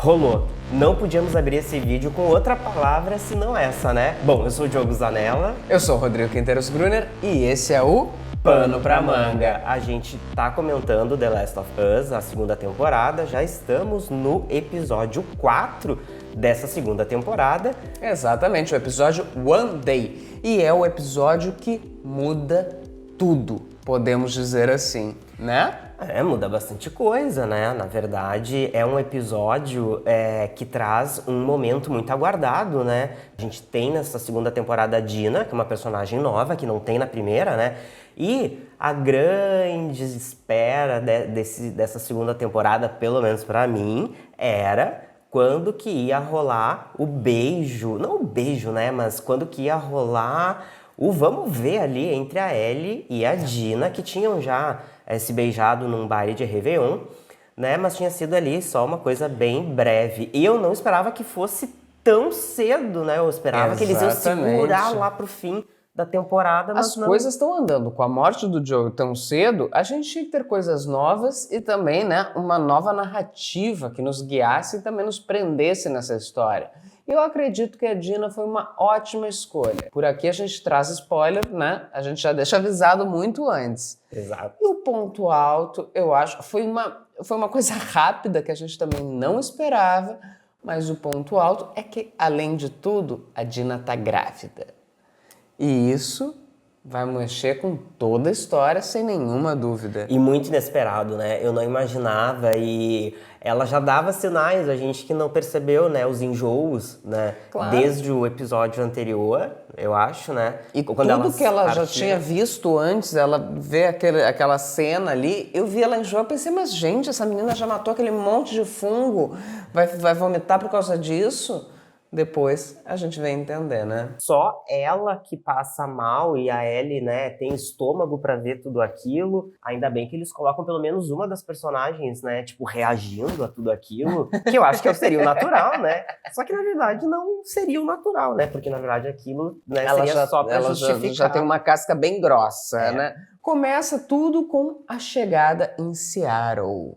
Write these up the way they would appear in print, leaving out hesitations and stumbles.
Rolou. Não podíamos abrir esse vídeo com outra palavra senão essa, né? Bom, eu sou o Diogo Zanella. Eu sou o Rodrigo Quinteiros Brunner e esse é o Pano pra Manga. A gente tá comentando The Last of Us, a segunda temporada. Já estamos no episódio 4 dessa segunda temporada. Exatamente, o episódio One Day. E é o episódio que muda tudo, podemos dizer assim, né? Muda bastante coisa, né? Na verdade, é um episódio que traz um momento muito aguardado, né? A gente tem nessa segunda temporada a Dina, que é uma personagem nova, que não tem na primeira, né? E a grande espera dessa segunda temporada, pelo menos pra mim, era quando que ia rolar o beijo. Não o beijo, né? Mas quando que ia rolar o vamos ver ali entre a Ellie e a Dina, que tinham já se beijado num baile de Réveillon, né? Mas tinha sido ali só uma coisa bem breve. E eu não esperava que fosse tão cedo, né? Eu esperava que eles iam segurar lá pro fim da temporada, mas as coisas estão andando. Com a morte do Joe tão cedo, a gente tinha que ter coisas novas e também, né, uma nova narrativa que nos guiasse e também nos prendesse nessa história. Eu acredito que a Dina foi uma ótima escolha. Por aqui a gente traz spoiler, né? A gente já deixa avisado muito antes. Exato. E o ponto alto, eu acho, foi uma coisa rápida que a gente também não esperava, mas o ponto alto é que, além de tudo, a Dina tá grávida. E isso vai mexer com toda a história, sem nenhuma dúvida. E muito inesperado, né? Eu não imaginava e ela já dava sinais, a gente que não percebeu, né? Os enjoos, né? Claro. Desde o episódio anterior, eu acho, né? E quando tudo que ela já tinha visto antes, ela vê aquela cena ali, eu vi ela enjoar, eu pensei, mas gente, essa menina já matou aquele monte de fungo, vai vomitar por causa disso? Depois a gente vem entender, né? Só ela que passa mal e a Ellie, né, tem estômago pra ver tudo aquilo. Ainda bem que eles colocam pelo menos uma das personagens, né, tipo, reagindo a tudo aquilo, que eu acho que seria o natural, né? Só que na verdade não seria o natural, né? Porque na verdade aquilo, né, seria só pra justificar. Já tem uma casca bem grossa, né? Começa tudo com a chegada em Seattle.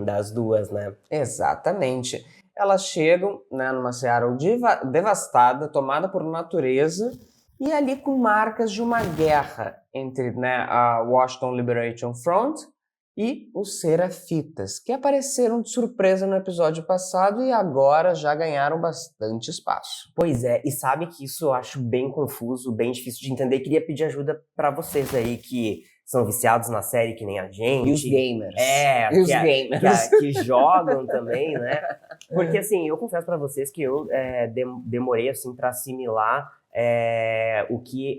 Das duas, né? Exatamente. Elas chegam, né, numa Seattle devastada, tomada por natureza, e ali com marcas de uma guerra entre, né, a Washington Liberation Front e os Serafitas, que apareceram de surpresa no episódio passado e agora já ganharam bastante espaço. Pois é, e sabe que isso eu acho bem confuso, bem difícil de entender. Queria pedir ajuda pra vocês aí que são viciados na série que nem a gente. E os gamers. E os gamers. Que jogam também, né? Porque assim, eu confesso pra vocês que eu demorei assim pra assimilar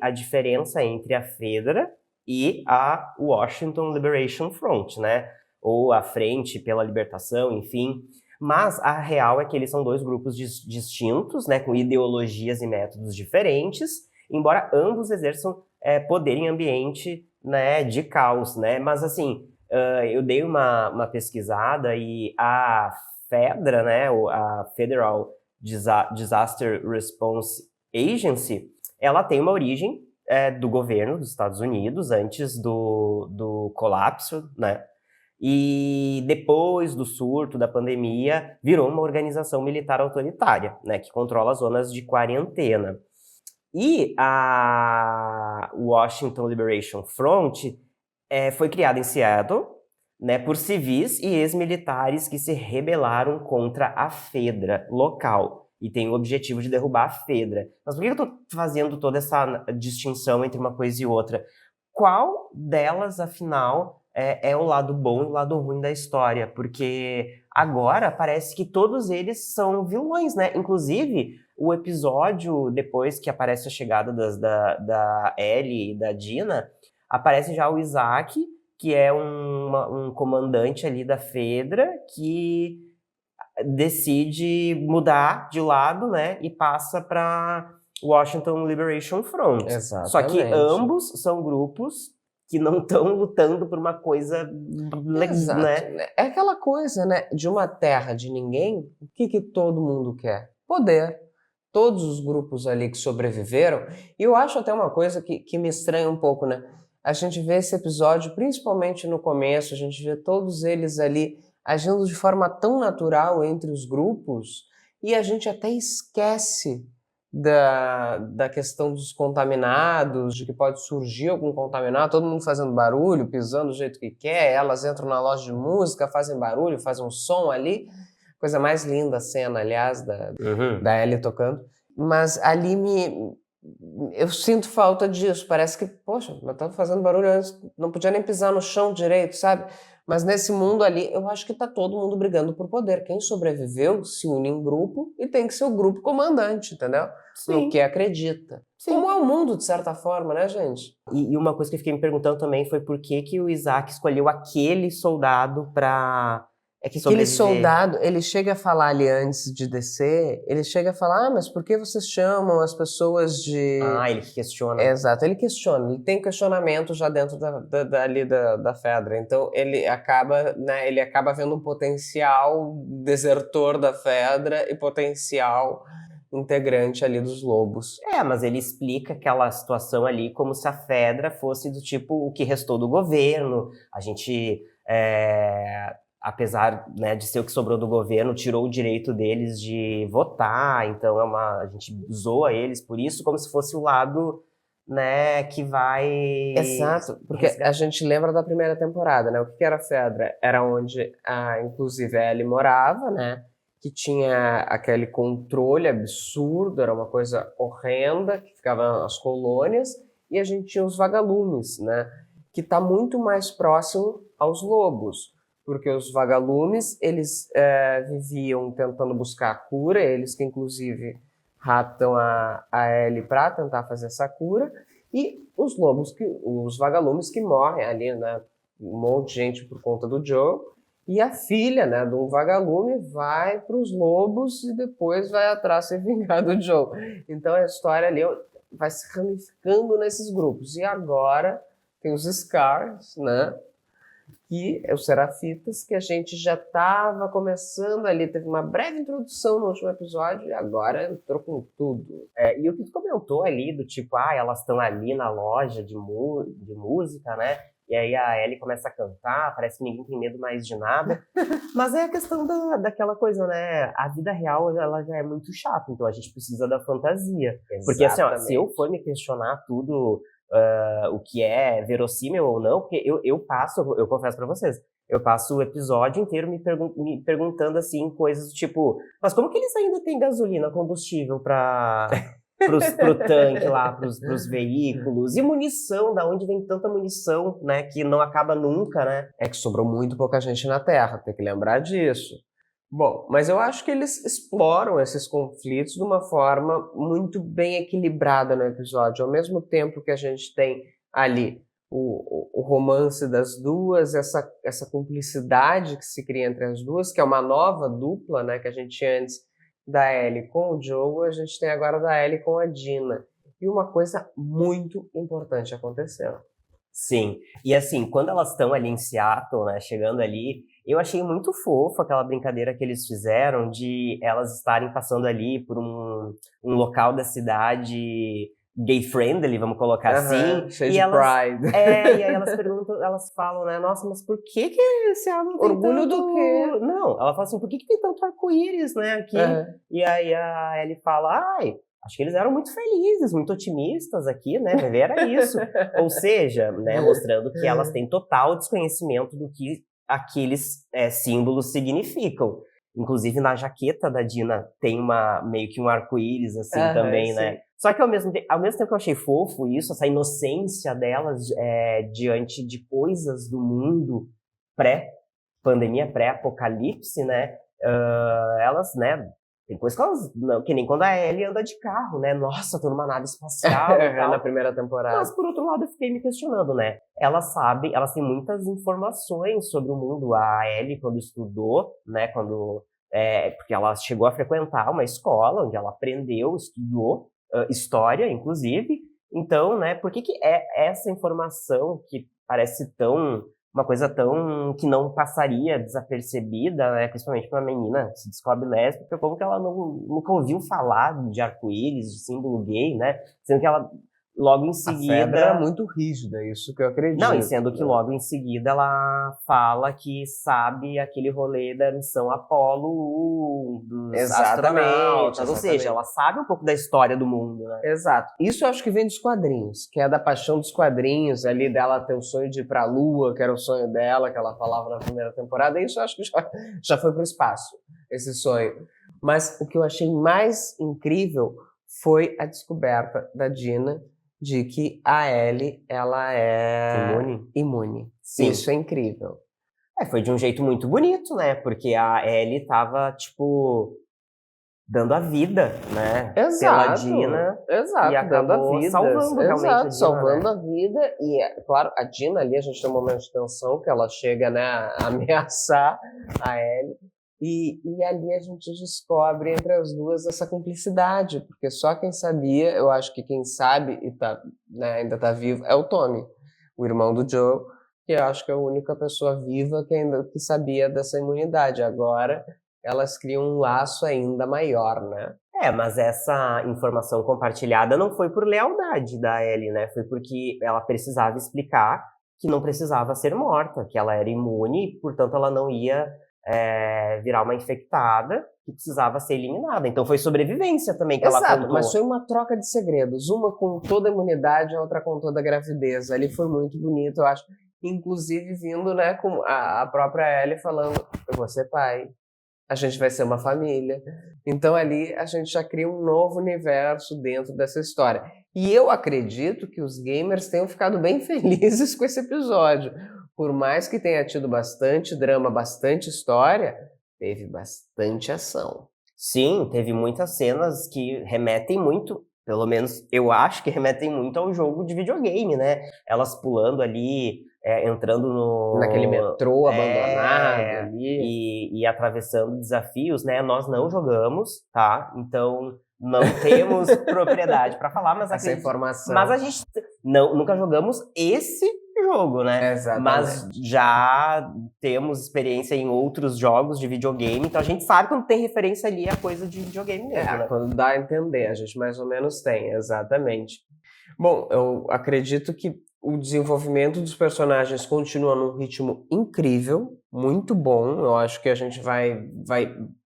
a diferença entre a Fedra e a Washington Liberation Front, né? Ou a Frente pela Libertação, enfim. Mas a real é que eles são dois grupos distintos, né? Com ideologias e métodos diferentes, embora ambos exerçam poder em ambiente, né, de caos, né? Mas assim, eu dei uma pesquisada e a Fedra, né, a Federal Disaster Response Agency, ela tem uma origem do governo dos Estados Unidos, antes do colapso, né? E depois do surto da pandemia, virou uma organização militar autoritária, né, que controla as zonas de quarentena. E a Washington Liberation Front foi criada em Seattle, né, por civis e ex-militares que se rebelaram contra a Fedra local e tem o objetivo de derrubar a Fedra. Mas por que eu estou fazendo toda essa distinção entre uma coisa e outra? Qual delas, afinal, é o lado bom e o lado ruim da história? Porque agora parece que todos eles são vilões, né? Inclusive, o episódio, depois que aparece a chegada da Ellie e da Dina, aparece já o Isaac, que é um comandante ali da Fedra, que decide mudar de lado, né? E passa para Washington Liberation Front. Exatamente. Só que ambos são grupos que não estão lutando por uma coisa legal, né? É aquela coisa, né? De uma terra de ninguém, o que todo mundo quer? Poder. Todos os grupos ali que sobreviveram. E eu acho até uma coisa que me estranha um pouco, né? A gente vê esse episódio, principalmente no começo, a gente vê todos eles ali agindo de forma tão natural entre os grupos, e a gente até esquece da questão dos contaminados, de que pode surgir algum contaminado, todo mundo fazendo barulho, pisando do jeito que quer, elas entram na loja de música, fazem barulho, fazem um som ali, coisa mais linda a cena, aliás, da Ellie tocando, mas ali eu sinto falta disso, parece que, poxa, eu tava fazendo barulho antes, não podia nem pisar no chão direito, sabe? Mas nesse mundo ali, eu acho que tá todo mundo brigando por poder. Quem sobreviveu se une em grupo e tem que ser o grupo comandante, entendeu? Sim. No que acredita. Sim. Como é o mundo, de certa forma, né, gente? E uma coisa que eu fiquei me perguntando também foi por que o Isaac escolheu aquele soldado pra Aquele sobreviver. soldado, ele chega a falar ali antes de descer, ele chega a falar, mas por que vocês chamam as pessoas de... Ele questiona. Exato, ele questiona, ele tem questionamento já dentro ali da Fedra, então ele acaba vendo um potencial desertor da Fedra e potencial integrante ali dos lobos. Mas ele explica aquela situação ali como se a Fedra fosse do tipo o que restou do governo, a gente... apesar, né, de ser o que sobrou do governo, tirou o direito deles de votar, então a gente zoa eles por isso, como se fosse o lado, né, que vai... Exato, porque a gente lembra da primeira temporada, né, o que era a Fedra? Era onde, inclusive, a Ellie morava, né, que tinha aquele controle absurdo, era uma coisa horrenda, que ficavam as colônias, e a gente tinha os vagalumes, né, que está muito mais próximo aos lobos. Porque os vagalumes, eles viviam tentando buscar a cura, eles que inclusive raptam a Ellie para tentar fazer essa cura, e os lobos, os vagalumes que morrem ali, né, um monte de gente por conta do Joe, e a filha, né, de um vagalume vai para os lobos e depois vai atrás se vingar do Joe. Então a história ali vai se ramificando nesses grupos, e agora tem os Scars, né, que é os Serafitas, que a gente já estava começando ali, teve uma breve introdução no último episódio e agora entrou com tudo. E o que tu comentou ali, do tipo, elas estão ali na loja de música, né? E aí a Ellie começa a cantar, parece que ninguém tem medo mais de nada. Mas é a questão daquela coisa, né? A vida real, ela já é muito chata, então a gente precisa da fantasia. Exatamente. Porque assim, se eu for me questionar tudo... o que é verossímil ou não, porque eu confesso pra vocês, eu passo o episódio inteiro me perguntando assim, coisas do tipo, mas como que eles ainda têm gasolina, combustível pro tanque lá, pros veículos, e munição, da onde vem tanta munição, né, que não acaba nunca, né? É que sobrou muito pouca gente na Terra, tem que lembrar disso. Bom, mas eu acho que eles exploram esses conflitos de uma forma muito bem equilibrada no episódio. Ao mesmo tempo que a gente tem ali o romance das duas, essa cumplicidade que se cria entre as duas, que é uma nova dupla, né, que a gente tinha antes da Ellie com o Joe, a gente tem agora da Ellie com a Dina. E uma coisa muito importante aconteceu. Sim, e assim, quando elas estão ali em Seattle, né, chegando ali, eu achei muito fofo aquela brincadeira que eles fizeram de elas estarem passando ali por um local da cidade gay-friendly, vamos colocar assim. Cheio e de pride. E aí elas perguntam, elas falam, né, nossa, mas por que Seattle tem Orgulho tanto... do quê? Não, ela fala assim, por que tem tanto arco-íris, né, aqui? E aí a Ellie fala, acho que eles eram muito felizes, muito otimistas aqui, né? Era isso. Ou seja, né, mostrando que elas têm total desconhecimento do que aqueles símbolos significam. Inclusive, na jaqueta da Dina tem meio que um arco-íris, assim, também, né? Sim. Só que ao mesmo tempo que eu achei fofo isso, essa inocência delas diante de coisas do mundo pré-pandemia, pré-apocalipse, né? Elas, né? Tem coisa que elas... Não, que nem quando a Ellie anda de carro, né? Nossa, tô numa nave espacial e tal. Na primeira temporada. Mas, por outro lado, eu fiquei me questionando, né? Elas têm muitas informações sobre o mundo. A Ellie, quando estudou, né? Porque ela chegou a frequentar uma escola onde ela aprendeu, estudou história, inclusive. Então, né? Por que é essa informação que parece uma coisa tão que não passaria desapercebida, né, principalmente para uma menina que se descobre lésbica, como que ela nunca ouviu falar de arco-íris, de símbolo gay, né, sendo que ela logo em A seguida... Fedra era muito rígida, isso que eu acredito. Não, e sendo que logo em seguida ela fala que sabe aquele rolê da missão Apollo 1, dos Exatamente, astronautas, ou exatamente. seja, ela sabe um pouco da história do mundo, né? Exato. Isso eu acho que vem dos quadrinhos, que é da paixão dos quadrinhos, ali dela ter o sonho de ir pra Lua, que era o sonho dela, que ela falava na primeira temporada, isso eu acho que já foi pro espaço, esse sonho. Mas o que eu achei mais incrível foi a descoberta da Dina de que a Ellie, ela é imune. Sim. Isso é incrível. Foi de um jeito muito bonito, né? Porque a Ellie tava, tipo, dando a vida, né? Pela Dina. Exato, e acabou dando a vida. salvando realmente a Dina, salvando né? a vida. E, claro, a Dina ali, a gente tem um momento de tensão, que ela chega, né, a ameaçar a Ellie. E ali a gente descobre entre as duas essa cumplicidade, porque só quem sabia, eu acho que quem sabe e tá, né, ainda tá vivo, é o Tommy, o irmão do Joe, que eu acho que é a única pessoa viva que sabia dessa imunidade. Agora elas criam um laço ainda maior, né? Mas essa informação compartilhada não foi por lealdade da Ellie, né? Foi porque ela precisava explicar que não precisava ser morta, que ela era imune e, portanto, ela não ia virar uma infectada que precisava ser eliminada. Então foi sobrevivência também que ela contou. Mas foi uma troca de segredos. Uma com toda a imunidade, a outra com toda a gravidez. Ali foi muito bonito, eu acho. Inclusive vindo, né, com a própria Ellie falando, eu vou ser pai, a gente vai ser uma família. Então ali a gente já cria um novo universo dentro dessa história. E eu acredito que os gamers tenham ficado bem felizes com esse episódio. Por mais que tenha tido bastante drama, bastante história, teve bastante ação. Sim, teve muitas cenas que remetem muito, pelo menos eu acho que remetem muito ao jogo de videogame, né? Elas pulando ali, entrando naquele metrô abandonado ali. E atravessando desafios, né? Nós não jogamos, tá? Então não temos propriedade para falar, mas essa informação. Mas a gente nunca jogamos esse jogo, né? Exatamente. Mas já temos experiência em outros jogos de videogame, então a gente sabe quando tem referência ali a coisa de videogame mesmo, né? Quando dá a entender, a gente mais ou menos tem, exatamente. Bom, eu acredito que o desenvolvimento dos personagens continua num ritmo incrível, muito bom. Eu acho que a gente vai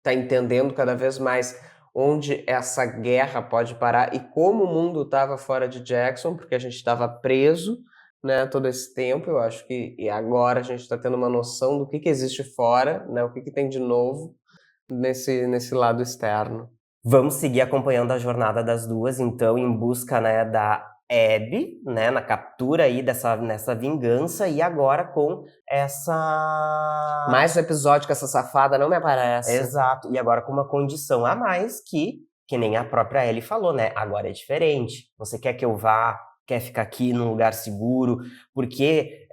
tá entendendo cada vez mais onde essa guerra pode parar e como o mundo estava fora de Jackson, porque a gente estava preso, né, todo esse tempo. Eu acho que e agora a gente está tendo uma noção do que existe fora, né, o que tem de novo nesse lado externo. Vamos seguir acompanhando a jornada das duas, então, em busca, né, da Abby, né, na captura aí nessa vingança, e agora com essa... Mais um episódio que essa safada não me aparece. Exato, e agora com uma condição a mais que nem a própria Ellie falou, né, agora é diferente. Você quer que eu vá, quer ficar aqui num lugar seguro, porque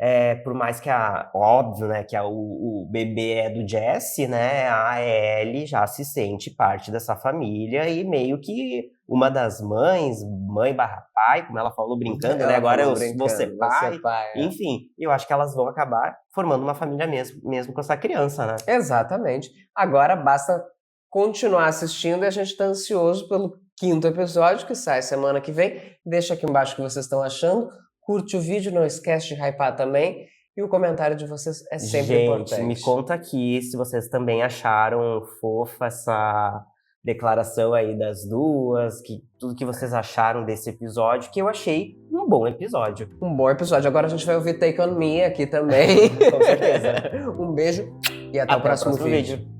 por mais que óbvio, né, que o bebê é do Jesse, né, a Ellie já se sente parte dessa família e meio que uma das mães, mãe/pai, como ela falou brincando, né, agora eu vou ser pai. Enfim, eu acho que elas vão acabar formando uma família mesmo com essa criança, né? Exatamente. Agora basta continuar assistindo e a gente tá ansioso pelo 5º episódio, que sai semana que vem. Deixa aqui embaixo o que vocês estão achando. Curte o vídeo, não esquece de hypar também. E o comentário de vocês é sempre importante. Gente, me conta aqui se vocês também acharam fofa essa declaração aí das duas, tudo que vocês acharam desse episódio, que eu achei um bom episódio. Um bom episódio. Agora a gente vai ouvir Take On Me aqui também. Com certeza. Um beijo e até o próximo vídeo.